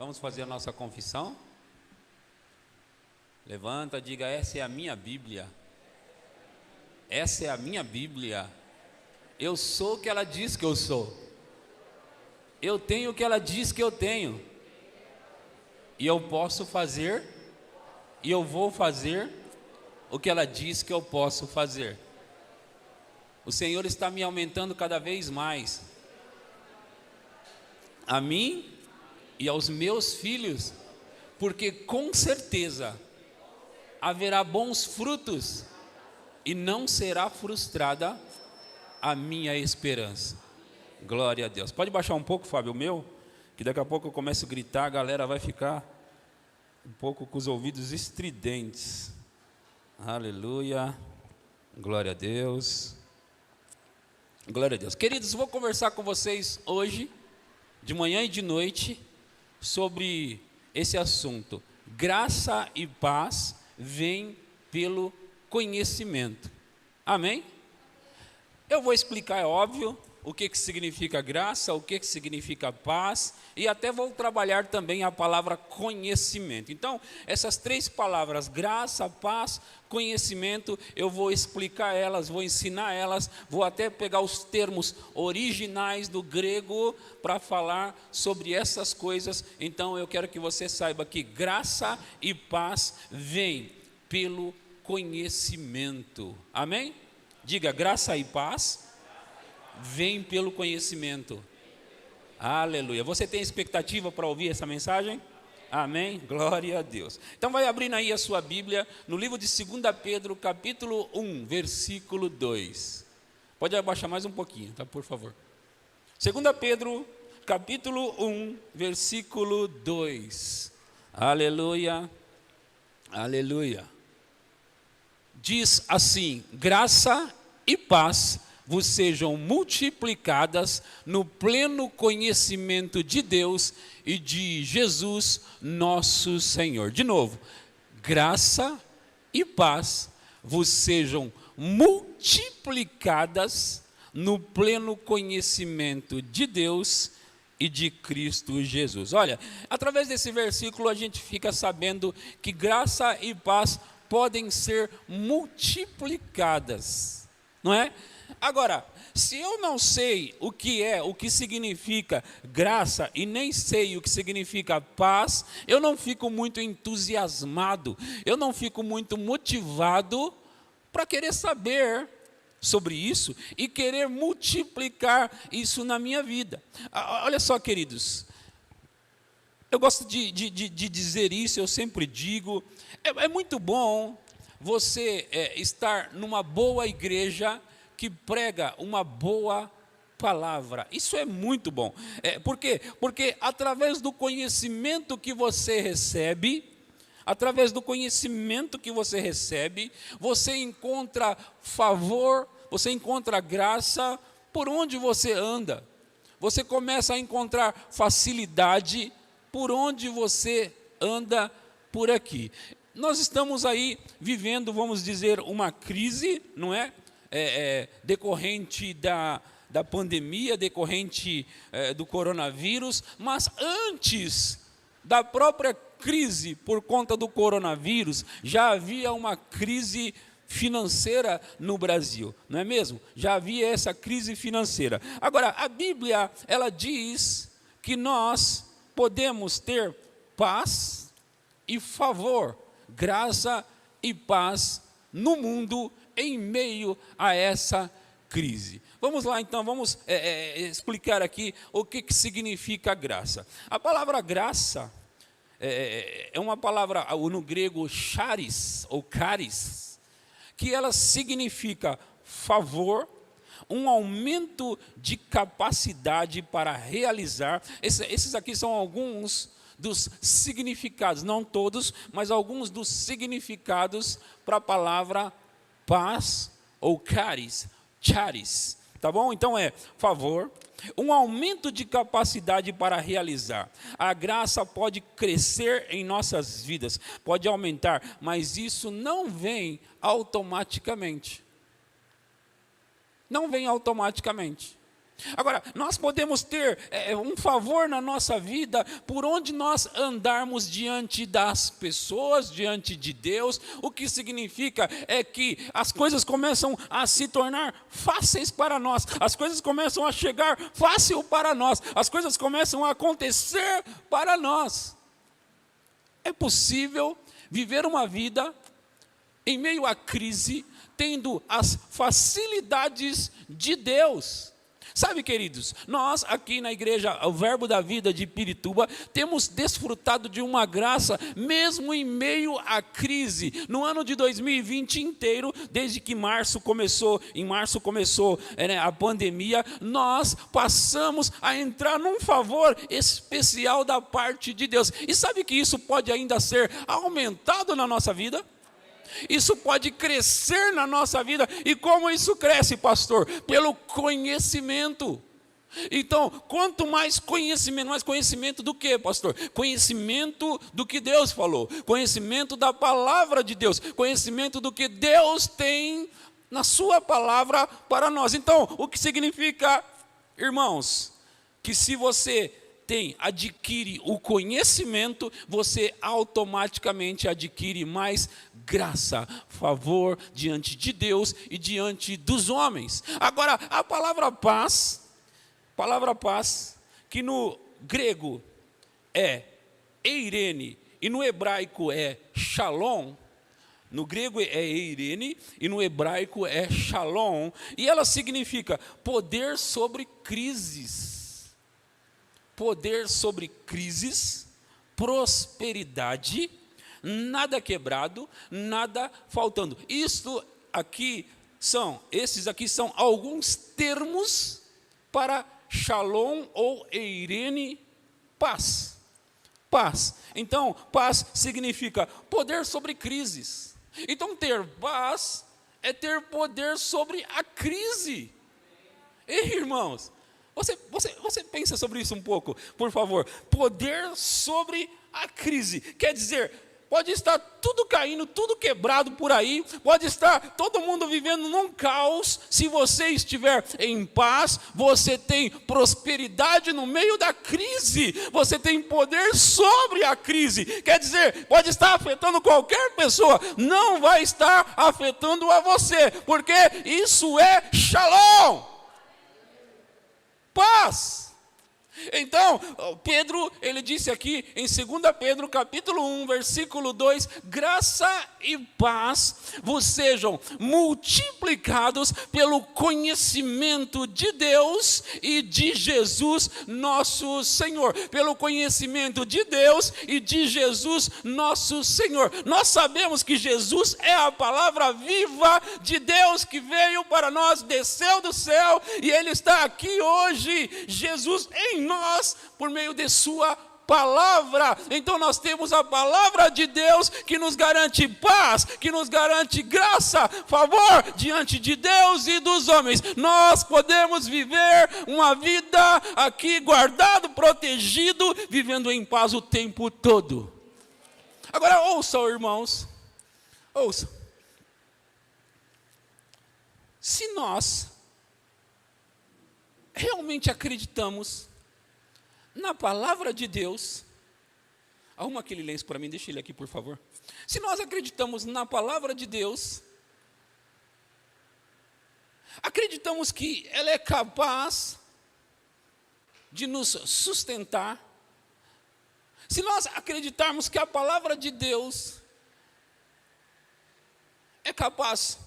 Vamos fazer a nossa confissão? Levanta, diga: essa é a minha Bíblia. Essa é a minha Bíblia. Eu sou o que ela diz que eu sou. Eu tenho o que ela diz que eu tenho. E eu posso fazer, e eu vou fazer o que ela diz que eu posso fazer. O Senhor está me aumentando cada vez mais. A mim e aos meus filhos, porque com certeza haverá bons frutos e não será frustrada a minha esperança. Glória a Deus. Pode baixar um pouco, Fábio, o meu, que daqui a pouco eu começo a gritar, a galera vai ficar um pouco com os ouvidos estridentes. Aleluia. Glória a Deus. Glória a Deus. Queridos, vou conversar com vocês hoje, de manhã e de noite, sobre esse assunto. Graça e paz vêm pelo conhecimento. Amém? Eu vou explicar, é óbvio, o que significa graça, o que significa paz, e até vou trabalhar também a palavra conhecimento. Então, essas três palavras, graça, paz, conhecimento, eu vou explicar elas, vou ensinar elas, vou até pegar os termos originais do grego para falar sobre essas coisas. Então, eu quero que você saiba que graça e paz vêm pelo conhecimento. Amém? Diga: graça e paz vem pelo conhecimento. Aleluia. Você tem expectativa para ouvir essa mensagem? Amém? Glória a Deus. Então vai abrindo aí a sua Bíblia no livro de 2 Pedro, capítulo 1, versículo 2. Pode abaixar mais um pouquinho, tá? Por favor. 2 Pedro, capítulo 1, versículo 2. Aleluia. Aleluia. Diz assim: graça e paz vos sejam multiplicadas no pleno conhecimento de Deus e de Jesus nosso Senhor. De novo, graça e paz vos sejam multiplicadas no pleno conhecimento de Deus e de Cristo Jesus. Olha, através desse versículo a gente fica sabendo que graça e paz podem ser multiplicadas, não é? Agora, se eu não sei o que significa graça e nem sei o que significa paz, eu não fico muito entusiasmado, eu não fico muito motivado para querer saber sobre isso e querer multiplicar isso na minha vida. Olha só, queridos, eu gosto de dizer isso, eu sempre digo, é muito bom você estar numa boa igreja que prega uma boa palavra. Isso é muito bom. Por quê? Porque através do conhecimento que você recebe, você encontra favor, você encontra graça por onde você anda. Você começa a encontrar facilidade por onde você anda por aqui. Nós estamos aí vivendo, vamos dizer, uma crise, não é? Decorrente da pandemia, decorrente do coronavírus, mas antes da própria crise por conta do coronavírus, já havia uma crise financeira no Brasil, não é mesmo? Já havia essa crise financeira. Agora, a Bíblia, ela diz que nós podemos ter paz e favor, graça e paz no mundo em meio a essa crise. Vamos lá então, vamos explicar aqui o que significa graça. A palavra graça é uma palavra no grego charis ou charis, que ela significa favor, um aumento de capacidade para realizar. Esses aqui são alguns dos significados, não todos, mas alguns dos significados para a palavra paz ou charis, tá bom? Então favor, um aumento de capacidade para realizar. A graça pode crescer em nossas vidas, pode aumentar, mas isso não vem automaticamente. Não vem automaticamente. Agora, nós podemos ter um favor na nossa vida por onde nós andarmos diante das pessoas, diante de Deus. O que significa é que as coisas começam a se tornar fáceis para nós, as coisas começam a chegar fácil para nós, as coisas começam a acontecer para nós. É possível viver uma vida em meio à crise, tendo as facilidades de Deus. Sabe, queridos, nós aqui na igreja, o Verbo da Vida de Pirituba, temos desfrutado de uma graça, mesmo em meio à crise. No ano de 2020 inteiro, desde que em março começou a pandemia, nós passamos a entrar num favor especial da parte de Deus. E sabe que isso pode ainda ser aumentado na nossa vida? Isso pode crescer na nossa vida. E como isso cresce, pastor? Pelo conhecimento. Então, quanto mais conhecimento do que, pastor? Conhecimento do que Deus falou, conhecimento da palavra de Deus, conhecimento do que Deus tem na sua palavra para nós. Então, o que significa, irmãos, que se você adquire o conhecimento, você automaticamente adquire mais graça, favor diante de Deus e diante dos homens. Agora, a palavra paz, que no grego é eirene e no hebraico é shalom. No grego é eirene e no hebraico é shalom, e ela significa poder sobre crises. Poder sobre crises, prosperidade, nada quebrado, nada faltando. Esses aqui são alguns termos para shalom ou eirene, paz. Paz. Então, paz significa poder sobre crises. Então, ter paz é ter poder sobre a crise. Ei, irmãos, você pensa sobre isso um pouco, por favor. Poder sobre a crise. Quer dizer, pode estar tudo caindo, tudo quebrado por aí, pode estar todo mundo vivendo num caos. Se você estiver em paz, você tem prosperidade no meio da crise, você tem poder sobre a crise. Quer dizer, pode estar afetando qualquer pessoa, não vai estar afetando a você, porque isso é shalom. Paz. Então, Pedro, ele disse aqui em 2 Pedro, capítulo 1, versículo 2, graça e paz vos sejam multiplicados pelo conhecimento de Deus e de Jesus nosso Senhor. Pelo conhecimento de Deus e de Jesus nosso Senhor. Nós sabemos que Jesus é a palavra viva de Deus que veio para nós, desceu do céu e Ele está aqui hoje. Jesus em nós, por meio de sua palavra. Então nós temos a palavra de Deus que nos garante paz, que nos garante graça, favor diante de Deus e dos homens. Nós podemos viver uma vida aqui guardado, protegido, vivendo em paz o tempo todo. Agora ouçam, irmãos, ouçam. Se nós realmente acreditamos na palavra de Deus, arruma aquele lenço para mim, deixa ele aqui, por favor. Se nós acreditamos na palavra de Deus, acreditamos que ela é capaz de nos sustentar. Se nós acreditarmos que a palavra de Deus é capaz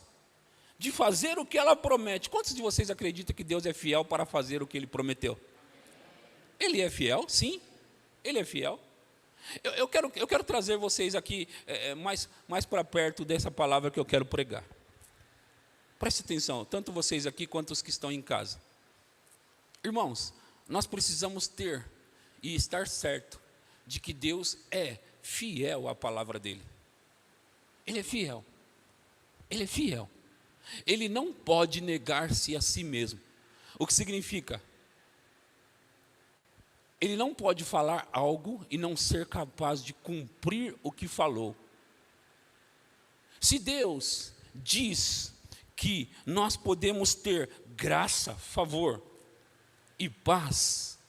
de fazer o que ela promete, quantos de vocês acreditam que Deus é fiel para fazer o que Ele prometeu? Ele é fiel, sim, Ele é fiel. Eu quero trazer vocês aqui mais para perto dessa palavra que eu quero pregar. Preste atenção, tanto vocês aqui quanto os que estão em casa. Irmãos, nós precisamos ter e estar certo de que Deus é fiel à palavra dEle. Ele é fiel. Ele é fiel. Ele não pode negar-se a si mesmo. O que significa? Ele não pode falar algo e não ser capaz de cumprir o que falou. Se Deus diz que nós podemos ter graça, favor, e paz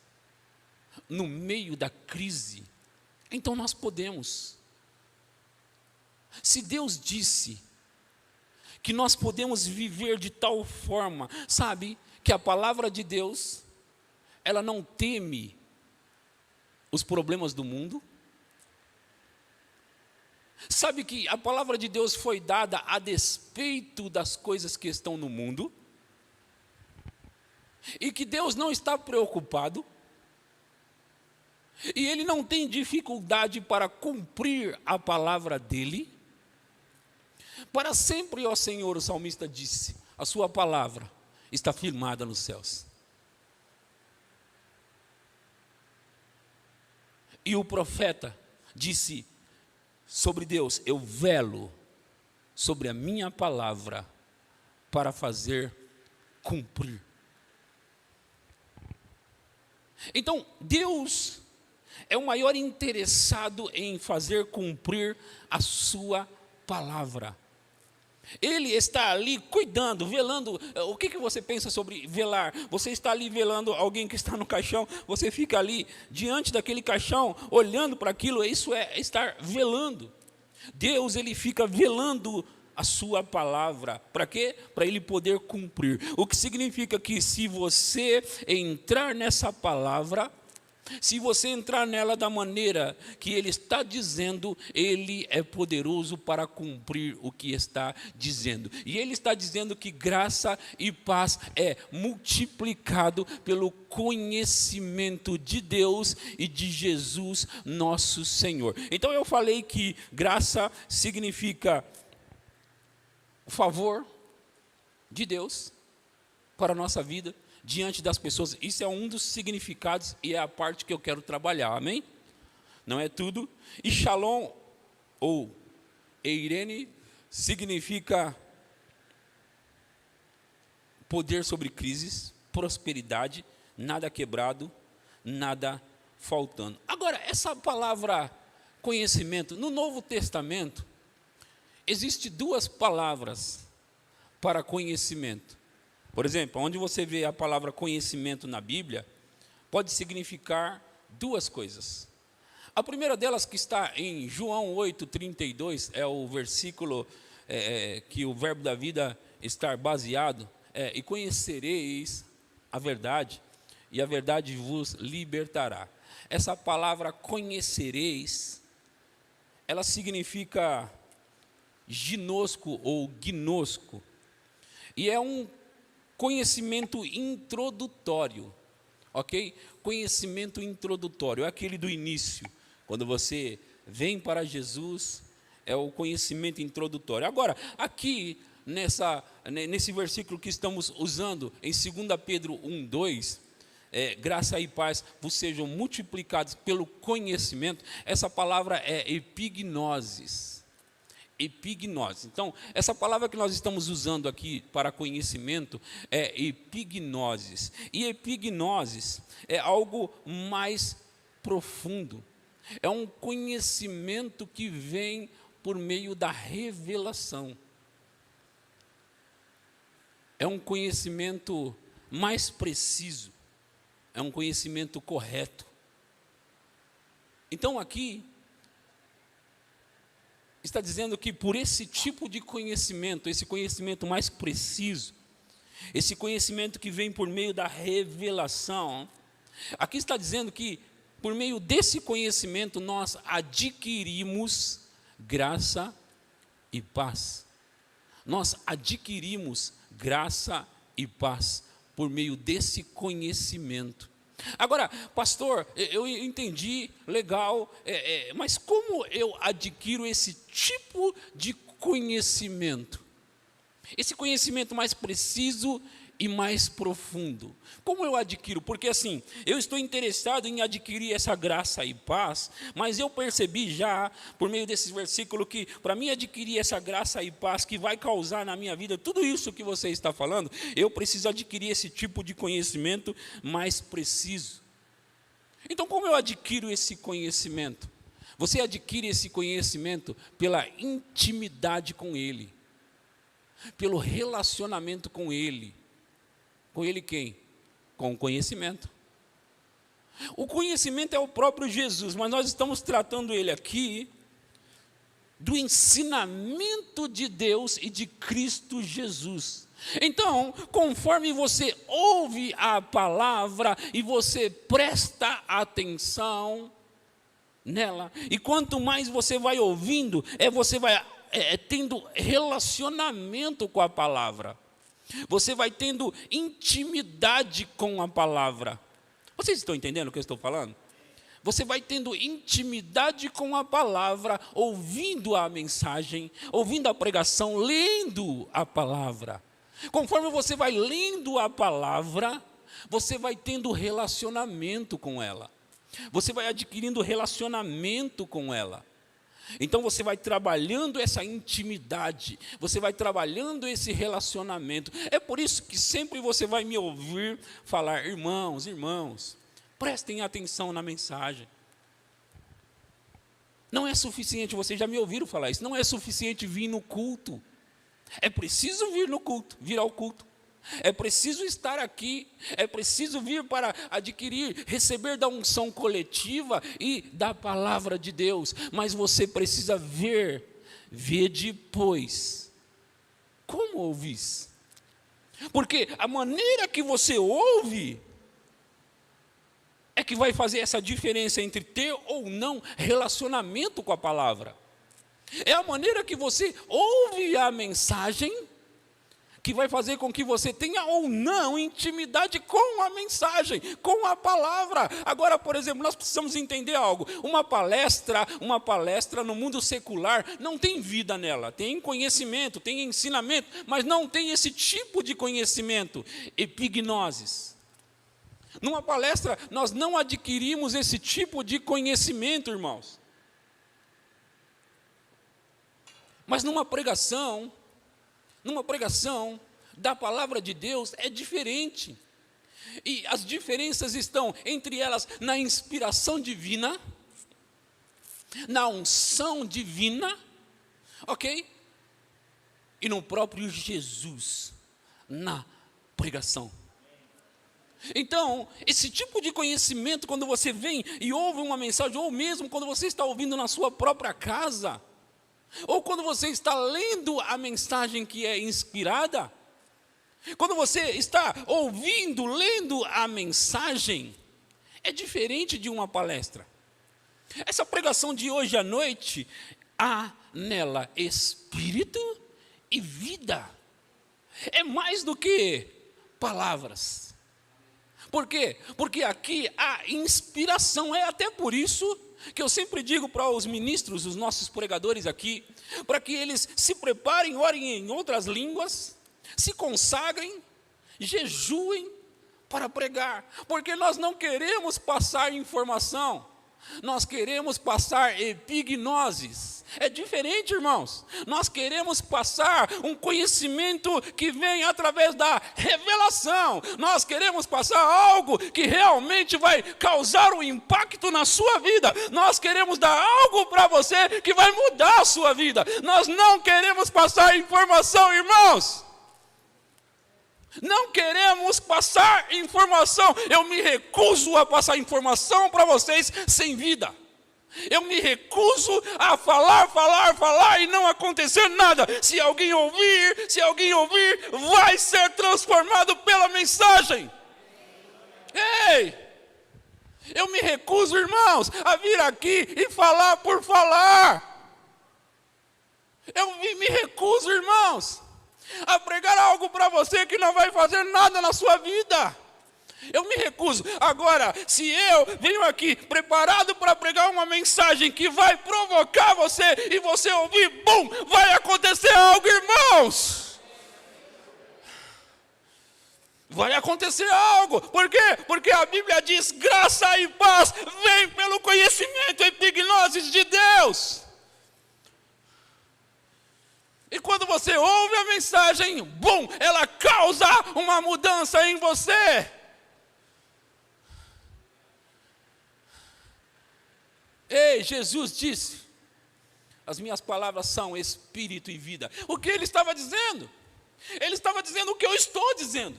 no meio da crise, então nós podemos. Se Deus disse que nós podemos viver de tal forma, sabe, que a palavra de Deus, ela não teme os problemas do mundo. Sabe que a palavra de Deus foi dada a despeito das coisas que estão no mundo, e que Deus não está preocupado, e Ele não tem dificuldade para cumprir a palavra dEle. Para sempre, ó Senhor, o salmista disse, a sua palavra está firmada nos céus. E o profeta disse sobre Deus, eu velo sobre a minha palavra para fazer cumprir. Então, Deus é o maior interessado em fazer cumprir a sua palavra. Ele está ali cuidando, velando. O que você pensa sobre velar? Você está ali velando alguém que está no caixão, você fica ali diante daquele caixão, olhando para aquilo, isso é estar velando. Deus, Ele fica velando a sua palavra. Para quê? Para Ele poder cumprir. O que significa que se você entrar nessa palavra, se você entrar nela da maneira que Ele está dizendo, Ele é poderoso para cumprir o que está dizendo. E Ele está dizendo que graça e paz é multiplicado pelo conhecimento de Deus e de Jesus, nosso Senhor. Então eu falei que graça significa o favor de Deus para a nossa vida, diante das pessoas. Isso é um dos significados e é a parte que eu quero trabalhar, amém? Não é tudo. E Shalom, ou Eirene, significa poder sobre crises, prosperidade, nada quebrado, nada faltando. Agora, essa palavra conhecimento, no Novo Testamento, existe duas palavras para conhecimento. Por exemplo, onde você vê a palavra conhecimento na Bíblia, pode significar duas coisas. A primeira delas, que está em João 8:32, é o versículo que o verbo da vida está baseado, e conhecereis a verdade, e a verdade vos libertará. Essa palavra conhecereis, ela significa ginosco ou gnosco, e é um conhecimento introdutório, ok? Conhecimento introdutório, é aquele do início, quando você vem para Jesus, é o conhecimento introdutório. Agora, aqui, nesse versículo que estamos usando, em 2 Pedro 1:2, graça e paz vos sejam multiplicados pelo conhecimento, essa palavra é epignosis. Epignosis. Então, essa palavra que nós estamos usando aqui para conhecimento é epignosis. E epignosis é algo mais profundo. É um conhecimento que vem por meio da revelação. É um conhecimento mais preciso. É um conhecimento correto. Então, aqui está dizendo que por esse tipo de conhecimento, esse conhecimento mais preciso, esse conhecimento que vem por meio da revelação, aqui está dizendo que por meio desse conhecimento nós adquirimos graça e paz. Nós adquirimos graça e paz por meio desse conhecimento. Agora, pastor, eu entendi, legal, mas como eu adquiro esse tipo de conhecimento? Esse conhecimento mais preciso e mais profundo. Como eu adquiro? Porque assim, eu estou interessado em adquirir essa graça e paz, mas eu percebi já, por meio desse versículo, que para mim adquirir essa graça e paz que vai causar na minha vida tudo isso que você está falando, eu preciso adquirir esse tipo de conhecimento mais preciso. Então, como eu adquiro esse conhecimento? Você adquire esse conhecimento pela intimidade com Ele, pelo relacionamento com Ele. Com Ele quem? Com o conhecimento. O conhecimento é o próprio Jesus, mas nós estamos tratando ele aqui do ensinamento de Deus e de Cristo Jesus. Então, conforme você ouve a palavra e você presta atenção nela, e quanto mais você vai ouvindo, você vai tendo relacionamento com a palavra. Você vai tendo intimidade com a palavra. Vocês estão entendendo o que eu estou falando? Você vai tendo intimidade com a palavra, ouvindo a mensagem, ouvindo a pregação, lendo a palavra. Conforme você vai lendo a palavra, você vai tendo relacionamento com ela. Você vai adquirindo relacionamento com ela. Então você vai trabalhando essa intimidade, você vai trabalhando esse relacionamento. É por isso que sempre você vai me ouvir falar: irmãos, prestem atenção na mensagem. Não é suficiente, vocês já me ouviram falar isso, não é suficiente vir no culto. É preciso vir no culto, vir ao culto. É preciso estar aqui, é preciso vir para adquirir, receber da unção coletiva e da palavra de Deus. Mas você precisa ver depois como ouvis. Porque a maneira que você ouve é que vai fazer essa diferença entre ter ou não relacionamento com a palavra. É a maneira que você ouve a mensagem que vai fazer com que você tenha ou não intimidade com a mensagem, com a palavra. Agora, por exemplo, nós precisamos entender algo. Uma palestra no mundo secular não tem vida nela. Tem conhecimento, tem ensinamento, mas não tem esse tipo de conhecimento, epignosis. Numa palestra, nós não adquirimos esse tipo de conhecimento, irmãos. Mas numa pregação da palavra de Deus é diferente. E as diferenças estão entre elas na inspiração divina, na unção divina, ok? E no próprio Jesus, na pregação. Então, esse tipo de conhecimento, quando você vem e ouve uma mensagem, ou mesmo quando você está ouvindo na sua própria casa, ou quando você está lendo a mensagem que é inspirada, quando você está ouvindo, lendo a mensagem, é diferente de uma palestra. Essa pregação de hoje à noite, há nela espírito e vida. É mais do que palavras. Por quê? Porque aqui há inspiração. É até por isso que eu sempre digo para os ministros, os nossos pregadores aqui, para que eles se preparem, orem em outras línguas, se consagrem, jejuem para pregar, porque nós não queremos passar informação, nós queremos passar epignoses. É diferente, irmãos. Nós queremos passar um conhecimento que vem através da revelação. Nós queremos passar algo que realmente vai causar um impacto na sua vida. Nós queremos dar algo para você que vai mudar a sua vida. Nós não queremos passar informação, irmãos. Não queremos passar informação. Eu me recuso a passar informação para vocês sem vida. Eu me recuso a falar e não acontecer nada. Se alguém ouvir, vai ser transformado pela mensagem. Ei! Eu me recuso, irmãos, a vir aqui e falar por falar. Eu me recuso, irmãos, a pregar algo para você que não vai fazer nada na sua vida. Eu me recuso. Agora, se eu venho aqui preparado para pregar uma mensagem que vai provocar você e você ouvir, bum, vai acontecer algo, irmãos. Vai acontecer algo. Por quê? Porque a Bíblia diz: graça e paz vem pelo conhecimento e epignosis de Deus. E quando você ouve a mensagem, bum, ela causa uma mudança em você. Ei, Jesus disse: as minhas palavras são espírito e vida. O que ele estava dizendo? Ele estava dizendo o que eu estou dizendo.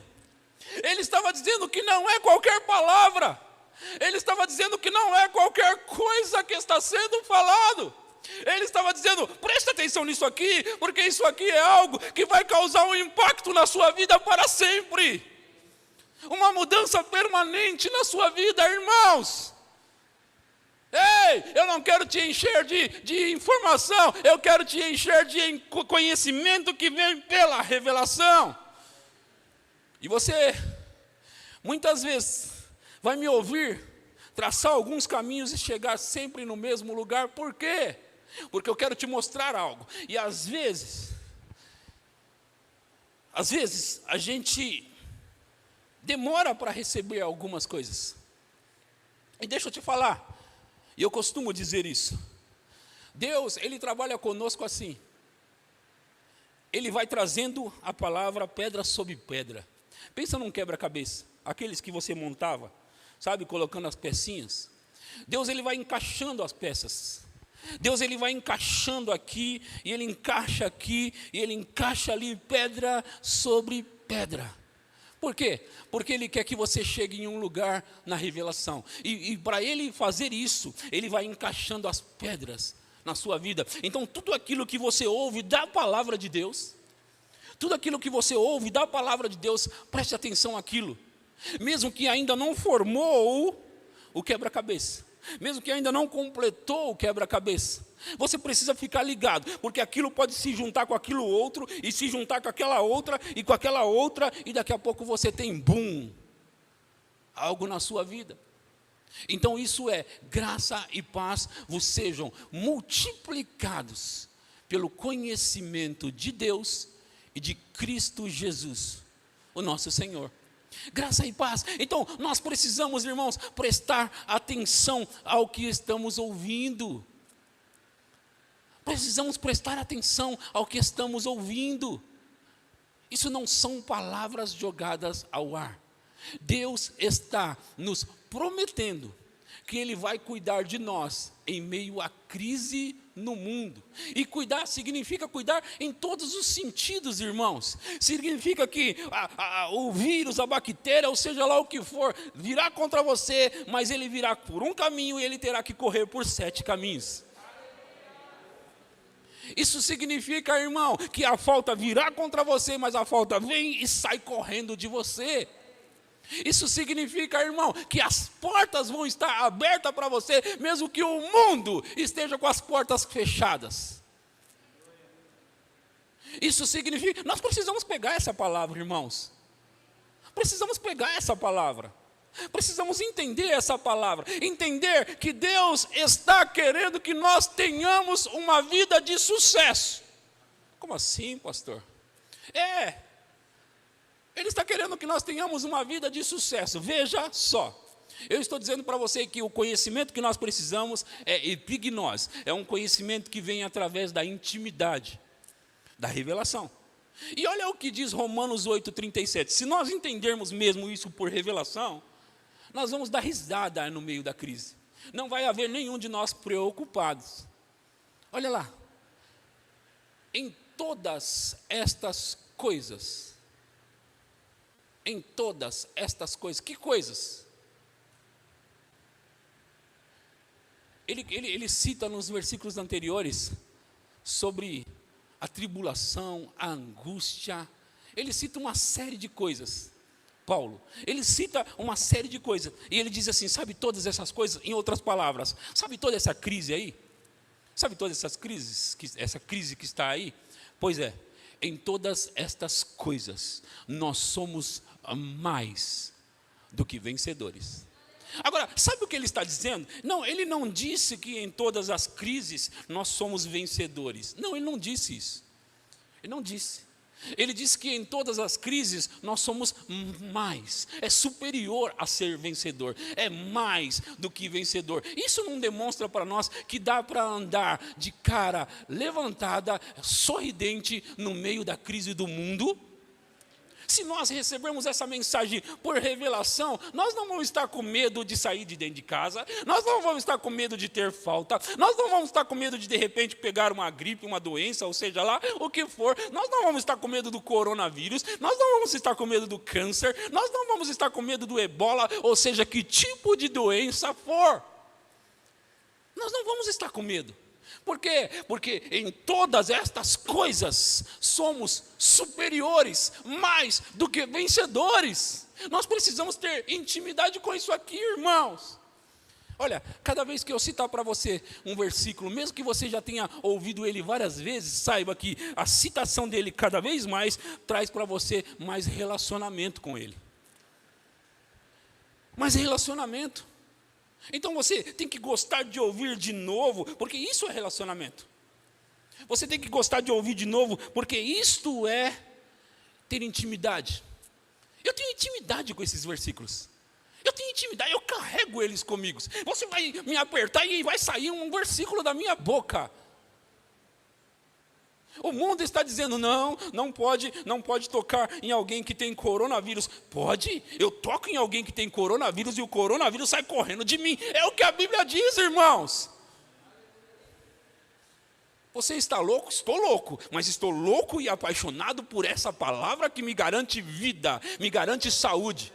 Ele estava dizendo que não é qualquer palavra. Ele estava dizendo que não é qualquer coisa que está sendo falado. Ele estava dizendo, presta atenção nisso aqui, porque isso aqui é algo que vai causar um impacto na sua vida para sempre. Uma mudança permanente na sua vida, irmãos. Ei, eu não quero te encher de informação, eu quero te encher de conhecimento que vem pela revelação. E você, muitas vezes, vai me ouvir traçar alguns caminhos e chegar sempre no mesmo lugar. Por quê? Porque eu quero te mostrar algo. E às vezes a gente demora para receber algumas coisas. E deixa eu te falar, e eu costumo dizer isso. Deus, Ele trabalha conosco assim. Ele vai trazendo a palavra pedra sobre pedra. Pensa num quebra-cabeça, aqueles que você montava, sabe, colocando as pecinhas. Deus, Ele vai encaixando as peças. Deus, Ele vai encaixando aqui, e Ele encaixa aqui, e Ele encaixa ali, pedra sobre pedra. Por quê? Porque Ele quer que você chegue em um lugar na revelação. E para Ele fazer isso, Ele vai encaixando as pedras na sua vida. Então, tudo aquilo que você ouve da palavra de Deus, tudo aquilo que você ouve da palavra de Deus, preste atenção àquilo. Mesmo que ainda não formou o quebra-cabeça, mesmo que ainda não completou o quebra-cabeça, você precisa ficar ligado, porque aquilo pode se juntar com aquilo outro, e se juntar com aquela outra, e com aquela outra, e daqui a pouco você tem, bum, algo na sua vida. Então isso é, graça e paz vos sejam multiplicados pelo conhecimento de Deus e de Cristo Jesus, o nosso Senhor. Graça e paz. Então, nós precisamos, irmãos, prestar atenção ao que estamos ouvindo. Precisamos prestar atenção ao que estamos ouvindo. Isso não são palavras jogadas ao ar. Deus está nos prometendo que Ele vai cuidar de nós em meio à crise no mundo. E cuidar significa cuidar em todos os sentidos, irmãos. Significa que o vírus, a bactéria, ou seja lá o que for, virá contra você, mas ele virá por um caminho e ele terá que correr por 7 caminhos. Isso significa, irmão, que a falta virá contra você, mas a falta vem e sai correndo de você. Isso significa, irmão, que as portas vão estar abertas para você, mesmo que o mundo esteja com as portas fechadas. Isso significa, nós precisamos pegar essa palavra, irmãos. Precisamos pegar essa palavra. Precisamos entender essa palavra. Entender que Deus está querendo que nós tenhamos uma vida de sucesso. Como assim, pastor? Ele está querendo que nós tenhamos uma vida de sucesso. Veja só, eu estou dizendo para você que o conhecimento que nós precisamos é epignós. É um conhecimento que vem através da intimidade, da revelação. E olha o que diz Romanos 8:37. Se nós entendermos mesmo isso por revelação, nós vamos dar risada no meio da crise. Não vai haver nenhum de nós preocupados. Olha lá. Em todas estas coisas, que coisas? Ele cita nos versículos anteriores sobre a tribulação, a angústia. Ele cita uma série de coisas, Paulo. Ele cita uma série de coisas. E ele diz assim, sabe todas essas coisas? Em outras palavras, sabe toda essa crise aí? Sabe todas essas crises, essa crise que está aí? Pois é, em todas estas coisas, nós somos mais do que vencedores. Agora, sabe o que ele está dizendo? Não, ele não disse que em todas as crises nós somos vencedores. Não, ele não disse isso. Ele não disse. Ele disse que em todas as crises nós somos mais. É superior a ser vencedor. É mais do que vencedor. Isso não demonstra para nós que dá para andar de cara levantada, sorridente, no meio da crise do mundo? Se nós recebermos essa mensagem por revelação, nós não vamos estar com medo de sair de dentro de casa, nós não vamos estar com medo de ter falta, nós não vamos estar com medo de repente pegar uma gripe, uma doença, ou seja lá, o que for, nós não vamos estar com medo do coronavírus, nós não vamos estar com medo do câncer, nós não vamos estar com medo do ebola, ou seja, que tipo de doença for. Nós não vamos estar com medo. Por quê? Porque em todas estas coisas somos superiores, mais do que vencedores. Nós precisamos ter intimidade com isso aqui, irmãos. Olha, cada vez que eu citar para você um versículo, mesmo que você já tenha ouvido ele várias vezes, saiba que a citação dele cada vez mais traz para você mais relacionamento com ele. Mais relacionamento. Então você tem que gostar de ouvir de novo, porque isso é relacionamento. Você tem que gostar de ouvir de novo, porque isto é ter intimidade. Eu tenho intimidade com esses versículos. Eu tenho intimidade, eu carrego eles comigo. Você vai me apertar e vai sair um versículo da minha boca. O mundo está dizendo, não pode tocar em alguém que tem coronavírus. Pode, eu toco em alguém que tem coronavírus e o coronavírus sai correndo de mim. É o que a Bíblia diz, irmãos. Você está louco? Estou louco, mas estou louco e apaixonado por essa palavra que me garante vida, me garante saúde.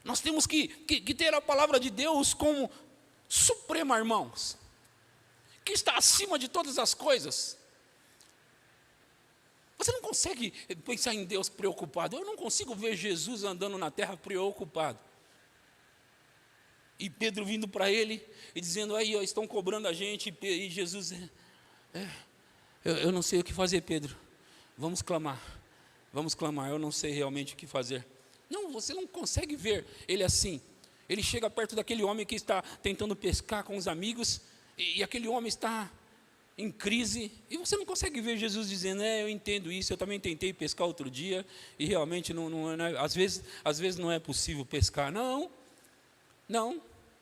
Nós temos que ter a palavra de Deus como suprema, irmãos, que está acima de todas as coisas. Você não consegue pensar em Deus preocupado. Eu não consigo ver Jesus andando na terra preocupado. E Pedro vindo para ele e dizendo, aí ó, estão cobrando a gente. E Jesus, eu não sei o que fazer, Pedro. Vamos clamar, eu não sei realmente o que fazer. Não, você não consegue ver ele assim. Ele chega perto daquele homem que está tentando pescar com os amigos, e aquele homem está em crise, e você não consegue ver Jesus dizendo, eu entendo isso, eu também tentei pescar outro dia, e realmente às vezes não é possível pescar. Não,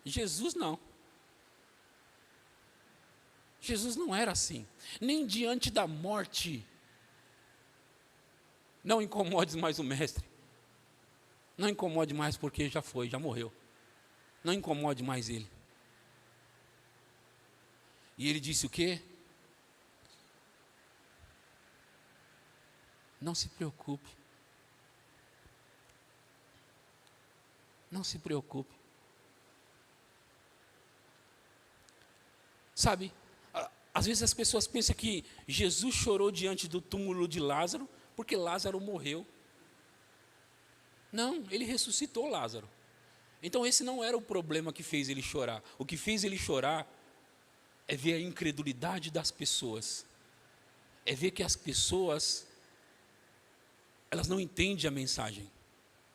Jesus não. Jesus não era assim, nem diante da morte. Não incomodes mais o mestre, não incomode mais porque já foi, já morreu, não incomode mais ele. E ele disse o quê? Não se preocupe. Não se preocupe. Sabe, às vezes as pessoas pensam que Jesus chorou diante do túmulo de Lázaro, porque Lázaro morreu. Não, ele ressuscitou Lázaro. Então esse não era o problema que fez ele chorar. O que fez ele chorar é ver a incredulidade das pessoas. É ver que as pessoas, elas não entendem a mensagem.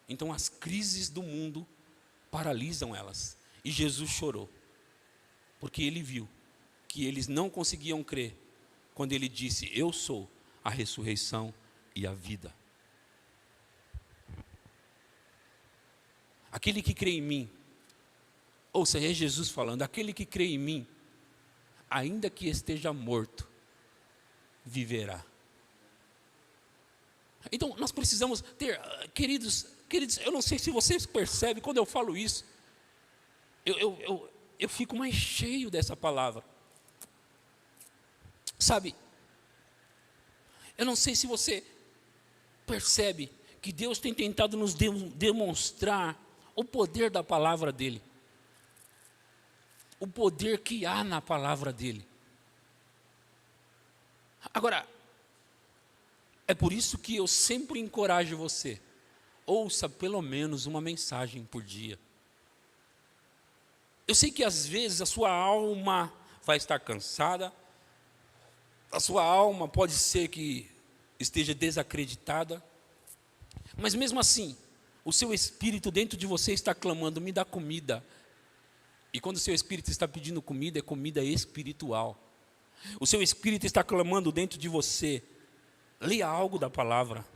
Então as crises do mundo paralisam elas. E Jesus chorou, porque ele viu que eles não conseguiam crer quando ele disse, eu sou a ressurreição e a vida. Aquele que crê em mim, ouça, é Jesus falando, aquele que crê em mim, ainda que esteja morto, viverá. Então nós precisamos ter, queridos, eu não sei se vocês percebem, quando eu falo isso, eu fico mais cheio dessa palavra. Sabe, eu não sei se você percebe que Deus tem tentado nos demonstrar o poder da palavra dele. O poder que há na palavra dele. Agora, é por isso que eu sempre encorajo você, ouça pelo menos uma mensagem por dia. Eu sei que às vezes a sua alma vai estar cansada, a sua alma pode ser que esteja desacreditada, mas mesmo assim, o seu espírito dentro de você está clamando, me dá comida. E quando o seu espírito está pedindo comida, é comida espiritual. O seu espírito está clamando dentro de você, leia algo da palavra,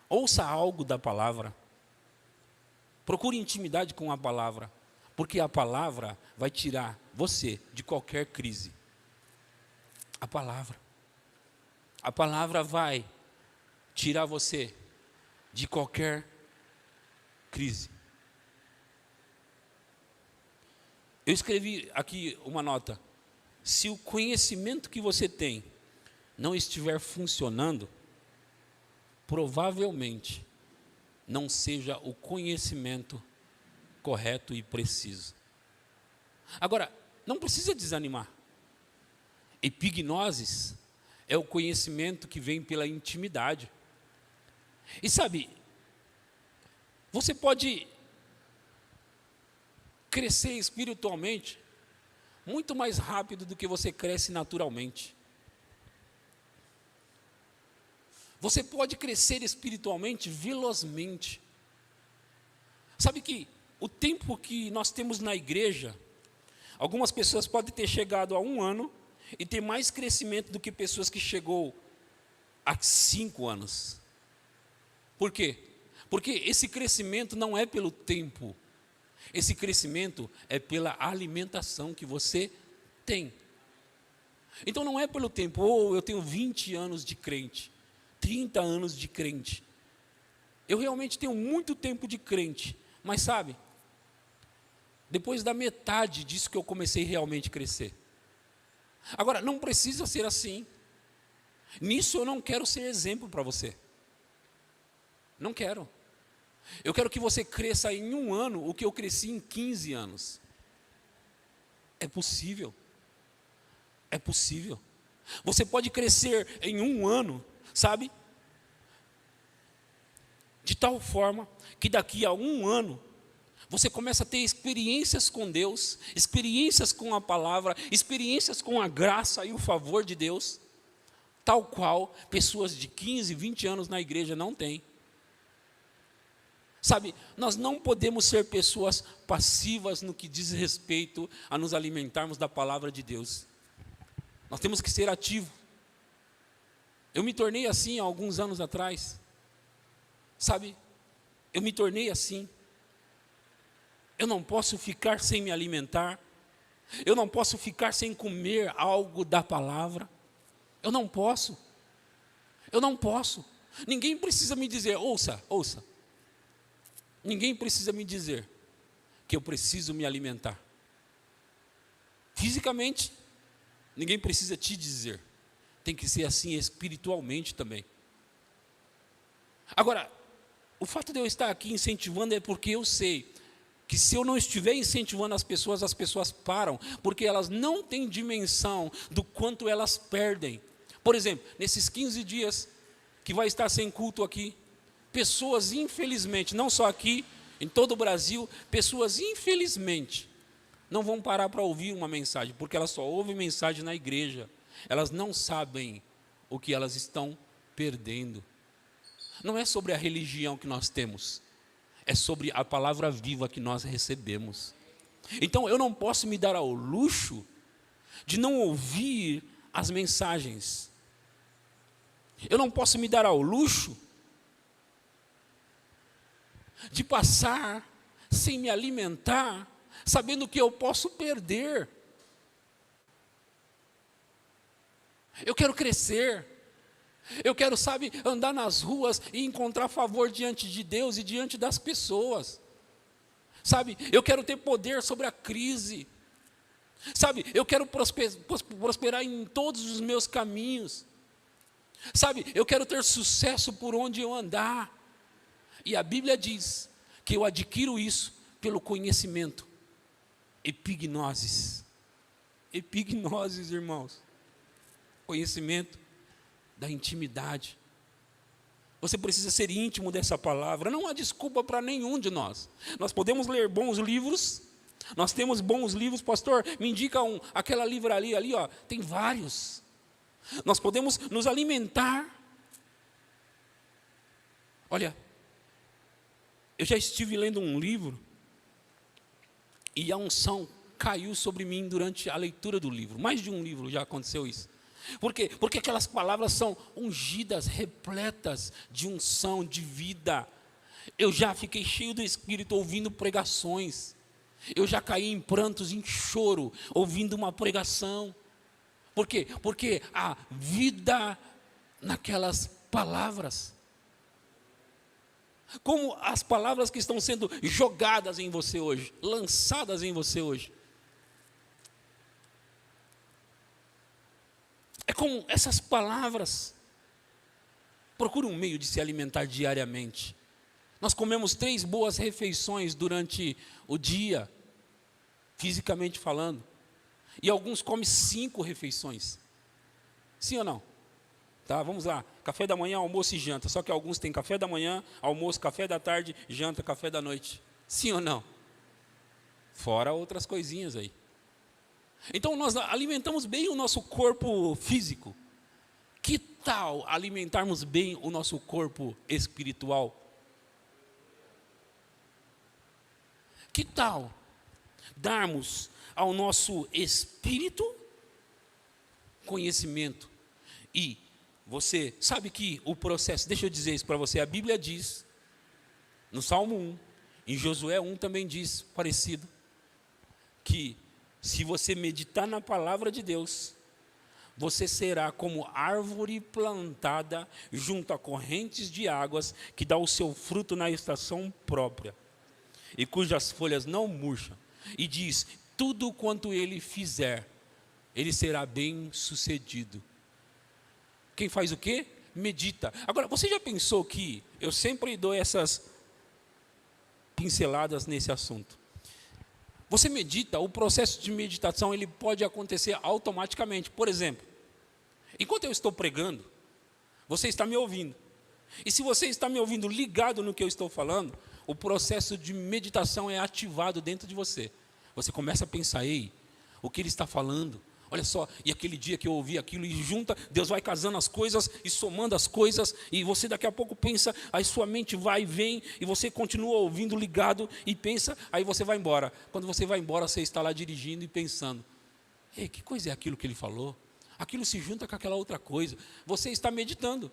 ouça algo da palavra, procure intimidade com a palavra, porque a palavra vai tirar você de qualquer crise. A palavra vai tirar você de qualquer crise. Eu escrevi aqui uma nota. Se o conhecimento que você tem não estiver funcionando, provavelmente não seja o conhecimento correto e preciso. Agora, não precisa desanimar. Epignosis é o conhecimento que vem pela intimidade. E sabe, você pode crescer espiritualmente muito mais rápido do que você cresce naturalmente. Você pode crescer espiritualmente velozmente. Sabe que o tempo que nós temos na igreja, algumas pessoas podem ter chegado a 1 ano e ter mais crescimento do que pessoas que chegou há 5 anos. Por quê? Porque esse crescimento não é pelo tempo. Esse crescimento é pela alimentação que você tem. Então não é pelo tempo, eu tenho 20 anos de crente, 30 anos de crente. Eu realmente tenho muito tempo de crente, mas sabe, depois da metade disso que eu comecei realmente a crescer. Agora, não precisa ser assim. Nisso eu não quero ser exemplo para você. Não quero. Eu quero que você cresça em 1 ano o que eu cresci em 15 anos. É possível. É possível. Você pode crescer em 1 ano, sabe? De tal forma que daqui a 1 ano, você começa a ter experiências com Deus, experiências com a palavra, experiências com a graça e o favor de Deus, tal qual pessoas de 15, 20 anos na igreja não têm. Sabe, nós não podemos ser pessoas passivas no que diz respeito a nos alimentarmos da palavra de Deus. Nós temos que ser ativos. Eu me tornei assim há alguns anos atrás. Sabe, eu me tornei assim. Eu não posso ficar sem me alimentar. Eu não posso ficar sem comer algo da palavra. Eu não posso. Eu não posso. Ninguém precisa me dizer, ouça. Ninguém precisa me dizer que eu preciso me alimentar. Fisicamente, ninguém precisa te dizer. Tem que ser assim espiritualmente também. Agora, o fato de eu estar aqui incentivando é porque eu sei que se eu não estiver incentivando as pessoas param, porque elas não têm dimensão do quanto elas perdem. Por exemplo, nesses 15 dias que vai estar sem culto aqui, pessoas, infelizmente, não só aqui, em todo o Brasil, pessoas, infelizmente, não vão parar para ouvir uma mensagem, porque elas só ouvem mensagem na igreja. Elas não sabem o que elas estão perdendo. Não é sobre a religião que nós temos, é sobre a palavra viva que nós recebemos. Então, eu não posso me dar ao luxo de não ouvir as mensagens. Eu não posso me dar ao luxo de passar sem me alimentar, sabendo que eu posso perder. Eu quero crescer. Eu quero, sabe, andar nas ruas e encontrar favor diante de Deus e diante das pessoas. Sabe, eu quero ter poder sobre a crise. Sabe, eu quero prosperar em todos os meus caminhos. Sabe, eu quero ter sucesso por onde eu andar. E a Bíblia diz que eu adquiro isso pelo conhecimento. Epignosis. Epignosis, irmãos. Conhecimento da intimidade. Você precisa ser íntimo dessa palavra. Não há desculpa para nenhum de nós. Nós podemos ler bons livros. Nós temos bons livros. Pastor, me indica aquela livraria ali, ó, tem vários. Nós podemos nos alimentar. Olha, eu já estive lendo um livro e a unção caiu sobre mim durante a leitura do livro. Mais de um livro já aconteceu isso. Por quê? Porque aquelas palavras são ungidas, repletas de unção, de vida. Eu já fiquei cheio do Espírito ouvindo pregações. Eu já caí em prantos, em choro, ouvindo uma pregação. Por quê? Porque a vida naquelas palavras. como as palavras que estão sendo jogadas em você hoje, lançadas em você hoje. É como essas palavras. Procure um meio de se alimentar diariamente. Nós comemos 3 boas refeições durante o dia, fisicamente falando. E alguns comem 5 refeições. Sim ou não? Tá, vamos lá. Café da manhã, almoço e janta. Só que alguns têm café da manhã, almoço, café da tarde, janta, café da noite. Sim ou não? Fora outras coisinhas aí. Então nós alimentamos bem o nosso corpo físico. Que tal alimentarmos bem o nosso corpo espiritual? Que tal darmos ao nosso espírito conhecimento? E você sabe que o processo, deixa eu dizer isso para você, a Bíblia diz, no Salmo 1, em Josué 1 também diz, parecido, que se você meditar na palavra de Deus, você será como árvore plantada junto a correntes de águas, que dá o seu fruto na estação própria, e cujas folhas não murcham. E diz, tudo quanto ele fizer, ele será bem sucedido. Quem faz o quê? Medita. Agora, você já pensou que eu sempre dou essas pinceladas nesse assunto? Você medita, o processo de meditação ele pode acontecer automaticamente. Por exemplo, enquanto eu estou pregando, você está me ouvindo. E se você está me ouvindo ligado no que eu estou falando, o processo de meditação é ativado dentro de você. Você começa a pensar, ei, o que ele está falando? Olha só, e aquele dia que eu ouvi aquilo, e junta, Deus vai casando as coisas e somando as coisas, e você daqui a pouco pensa, aí sua mente vai e vem, e você continua ouvindo ligado e pensa, aí você vai embora. Quando você vai embora, você está lá dirigindo e pensando, ei, que coisa é aquilo que ele falou? Aquilo se junta com aquela outra coisa. Você está meditando.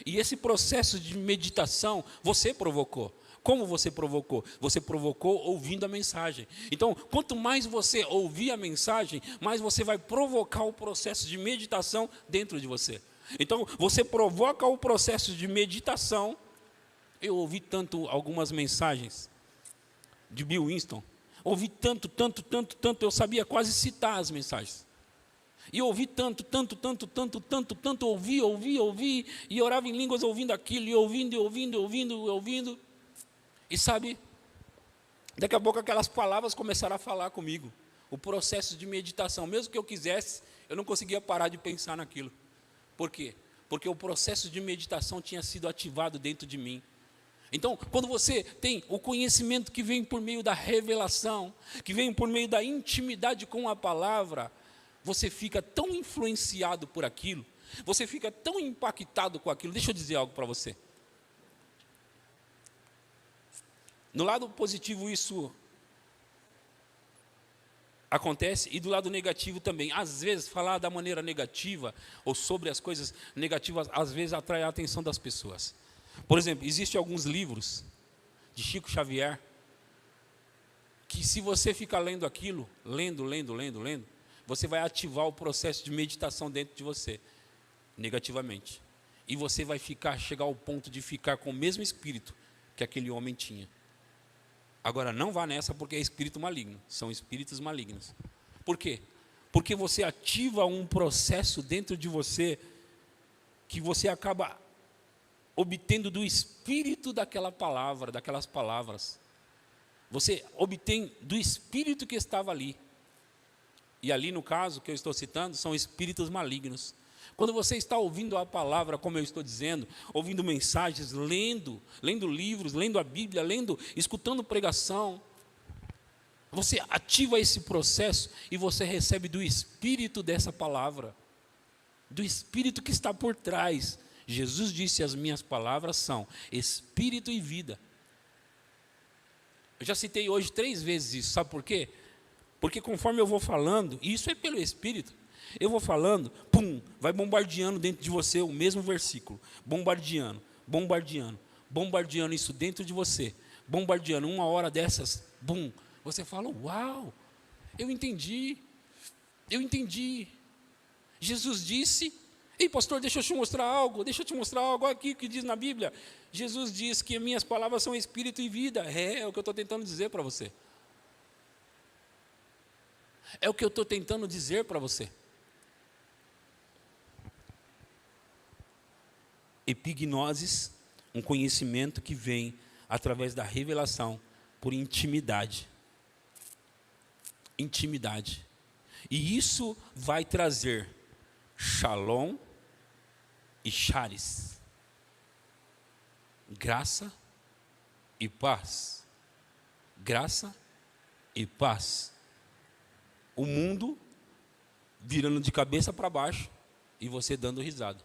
E esse processo de meditação, você provocou. Como você provocou? Você provocou ouvindo a mensagem. Então, quanto mais você ouvir a mensagem, mais você vai provocar o processo de meditação dentro de você. Então, você provoca o processo de meditação. Eu ouvi tanto algumas mensagens de Bill Winston. Ouvi tanto, eu sabia quase citar as mensagens. E eu ouvi tanto, ouvi, e orava em línguas ouvindo aquilo, e ouvindo. E sabe, daqui a pouco aquelas palavras começaram a falar comigo. O processo de meditação, mesmo que eu quisesse, eu não conseguia parar de pensar naquilo. Por quê? Porque o processo de meditação tinha sido ativado dentro de mim. Então, quando você tem o conhecimento que vem por meio da revelação, que vem por meio da intimidade com a palavra, você fica tão influenciado por aquilo, você fica tão impactado com aquilo. Deixa eu dizer algo para você. No lado positivo isso acontece e do lado negativo também. Às vezes falar da maneira negativa ou sobre as coisas negativas, às vezes atrai a atenção das pessoas. Por exemplo, existem alguns livros de Chico Xavier, que se você ficar lendo aquilo, lendo, você vai ativar o processo de meditação dentro de você, negativamente. E você vai chegar ao ponto de ficar com o mesmo espírito que aquele homem tinha. Agora, não vá nessa porque é espírito maligno. São espíritos malignos. Por quê? Porque você ativa um processo dentro de você que você acaba obtendo do espírito daquela palavra, daquelas palavras. Você obtém do espírito que estava ali. E ali, no caso que eu estou citando, são espíritos malignos. Quando você está ouvindo a palavra, como eu estou dizendo, ouvindo mensagens, lendo livros, lendo a Bíblia, escutando pregação, você ativa esse processo e você recebe do espírito dessa palavra, do espírito que está por trás. Jesus disse, as minhas palavras são espírito e vida. Eu já citei hoje 3 vezes isso, sabe por quê? Porque conforme eu vou falando, e isso é pelo espírito, eu vou falando, pum, vai bombardeando dentro de você o mesmo versículo, bombardeando isso dentro de você, bombardeando, uma hora dessas, bum, você fala, uau, eu entendi, Jesus disse, Ei, pastor, deixa eu te mostrar algo, olha aqui que diz na Bíblia. Jesus diz que minhas palavras são espírito e vida. É o que eu estou tentando dizer para você. É o que eu estou tentando dizer para você. Epignosis, um conhecimento que vem através da revelação, por intimidade. Intimidade. E isso vai trazer shalom e charis. Graça e paz. Graça e paz. O mundo virando de cabeça para baixo e você dando risada.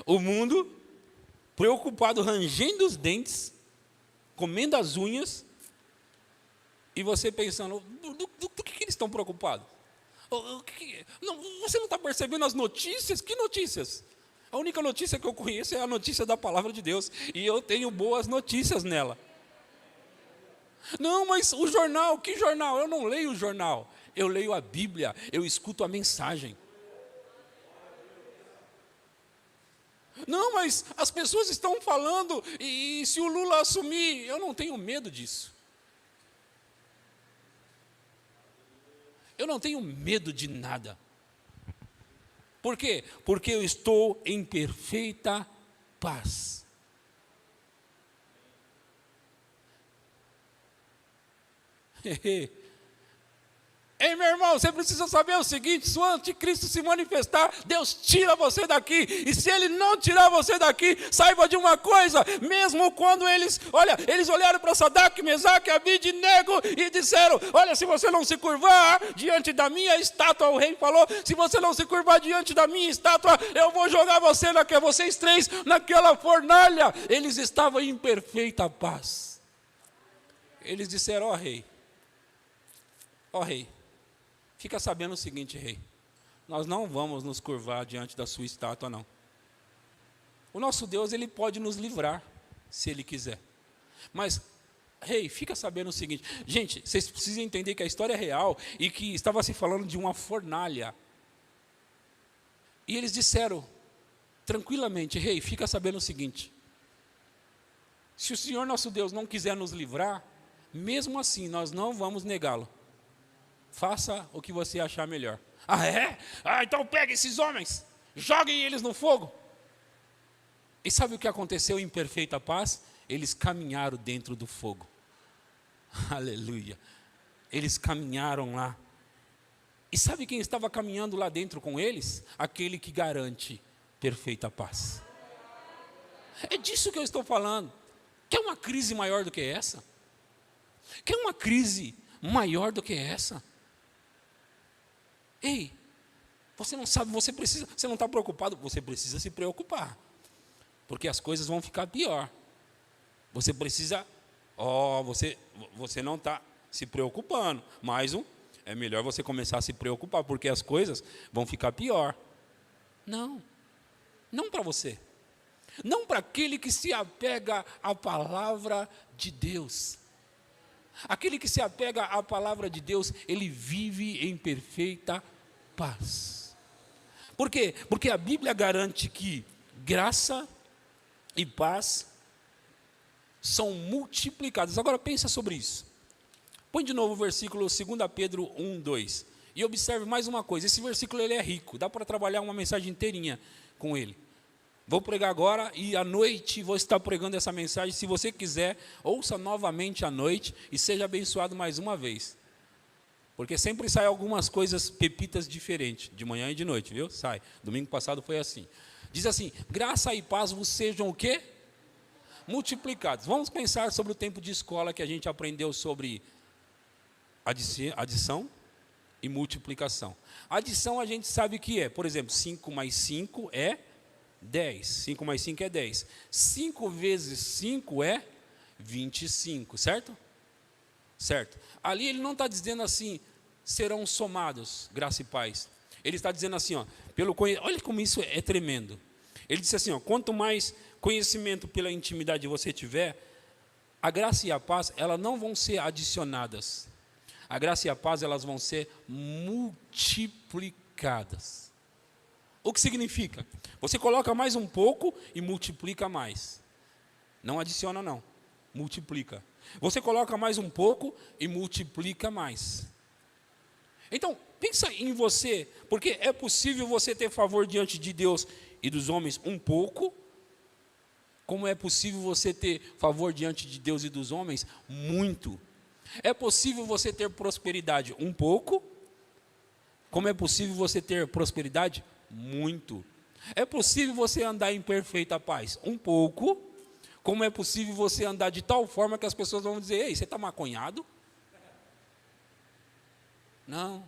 O mundo preocupado, rangendo os dentes, comendo as unhas, e você pensando, do que eles estão preocupados? Não, você não está percebendo as notícias? Que notícias? A única notícia que eu conheço é a notícia da palavra de Deus, e eu tenho boas notícias nela. Não, mas o jornal, que jornal? Eu não leio o jornal, eu leio a Bíblia, eu escuto a mensagem. Não, mas as pessoas estão falando, e se o Lula assumir, eu não tenho medo disso. Eu não tenho medo de nada. Por quê? Porque eu estou em perfeita paz. Ei, meu irmão, você precisa saber o seguinte: se o anticristo se manifestar, Deus tira você daqui. E se ele não tirar você daqui, saiba de uma coisa: mesmo quando eles olharam para Sadraque, Mesaque, Abidnego e disseram: olha, se você não se curvar diante da minha estátua, o rei falou, se você não se curvar diante da minha estátua, eu vou jogar vocês três naquela fornalha. Eles estavam em perfeita paz. Eles disseram: ó rei, fica sabendo o seguinte, rei, nós não vamos nos curvar diante da sua estátua, não. O nosso Deus, ele pode nos livrar, se ele quiser. Mas, rei, fica sabendo o seguinte, gente, vocês precisam entender que a história é real e que estava se falando de uma fornalha. E eles disseram, tranquilamente, rei, fica sabendo o seguinte, se o Senhor nosso Deus não quiser nos livrar, mesmo assim nós não vamos negá-lo. Faça o que você achar melhor. Ah, é? Então pegue esses homens, joguem eles no fogo. E sabe o que aconteceu em perfeita paz? Eles caminharam dentro do fogo. Aleluia. Eles caminharam lá. E sabe quem estava caminhando lá dentro com eles? Aquele que garante perfeita paz. É disso que eu estou falando. Quer uma crise maior do que essa? Quer uma crise maior do que essa? Ei, você não sabe, você não está preocupado, você precisa se preocupar, porque as coisas vão ficar pior. Você precisa, você não está se preocupando, é melhor você começar a se preocupar, porque as coisas vão ficar pior. Não para você, não para aquele que se apega à palavra de Deus. Aquele que se apega à palavra de Deus, ele vive em perfeita paz. Por quê? Porque a Bíblia garante que graça e paz são multiplicadas. Agora pensa sobre isso. Põe de novo o versículo 2 Pedro 1, 2. E observe mais uma coisa, esse versículo ele é rico, dá para trabalhar uma mensagem inteirinha com ele. Vou pregar agora e à noite vou estar pregando essa mensagem. Se você quiser, ouça novamente à noite e seja abençoado mais uma vez. Porque sempre sai algumas coisas, pepitas diferentes, de manhã e de noite, viu? Sai. Domingo passado foi assim. Diz assim, graça e paz vos sejam o quê? Multiplicados. Vamos pensar sobre o tempo de escola que a gente aprendeu sobre adição e multiplicação. Adição a gente sabe que é, por exemplo, 5 mais 5 é 10. 5 mais 5 é 10. 5 vezes 5 é 25, certo? Certo. Ali ele não está dizendo assim, serão somados, graça e paz. Ele está dizendo assim, olha como isso é tremendo. Ele disse assim, quanto mais conhecimento pela intimidade você tiver, a graça e a paz, elas não vão ser adicionadas. A graça e a paz, elas vão ser multiplicadas. O que significa? Você coloca mais um pouco e multiplica mais. Não adiciona não, multiplica. Você coloca mais um pouco e multiplica mais. Então, pensa em você, porque é possível você ter favor diante de Deus e dos homens um pouco, como é possível você ter favor diante de Deus e dos homens muito. É possível você ter prosperidade um pouco, como é possível você ter prosperidade muito. É possível você andar em perfeita paz um pouco, como é possível você andar de tal forma que as pessoas vão dizer: ei, você está maconhado? Não,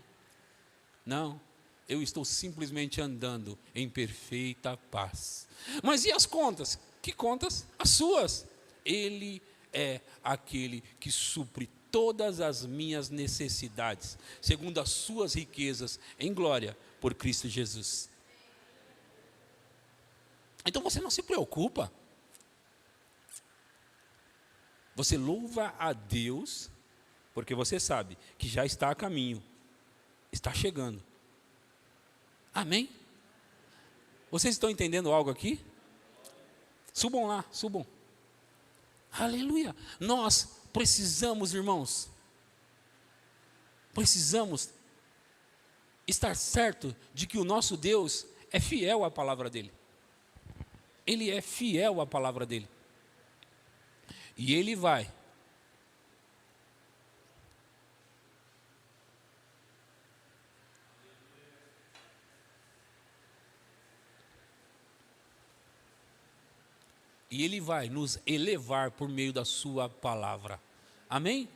eu estou simplesmente andando em perfeita paz. Mas e as contas? Que contas? As suas. Ele é aquele que supre todas as minhas necessidades, segundo as suas riquezas em glória, por Cristo Jesus. Então você não se preocupa. Você louva a Deus, porque você sabe que já está a caminho, está chegando. Amém? Vocês estão entendendo algo aqui? Subam lá, subam. Aleluia. Nós precisamos, irmãos, precisamos estar certo de que o nosso Deus é fiel à palavra dele. Ele é fiel à palavra dele. E ele vai nos elevar por meio da sua palavra. Amém?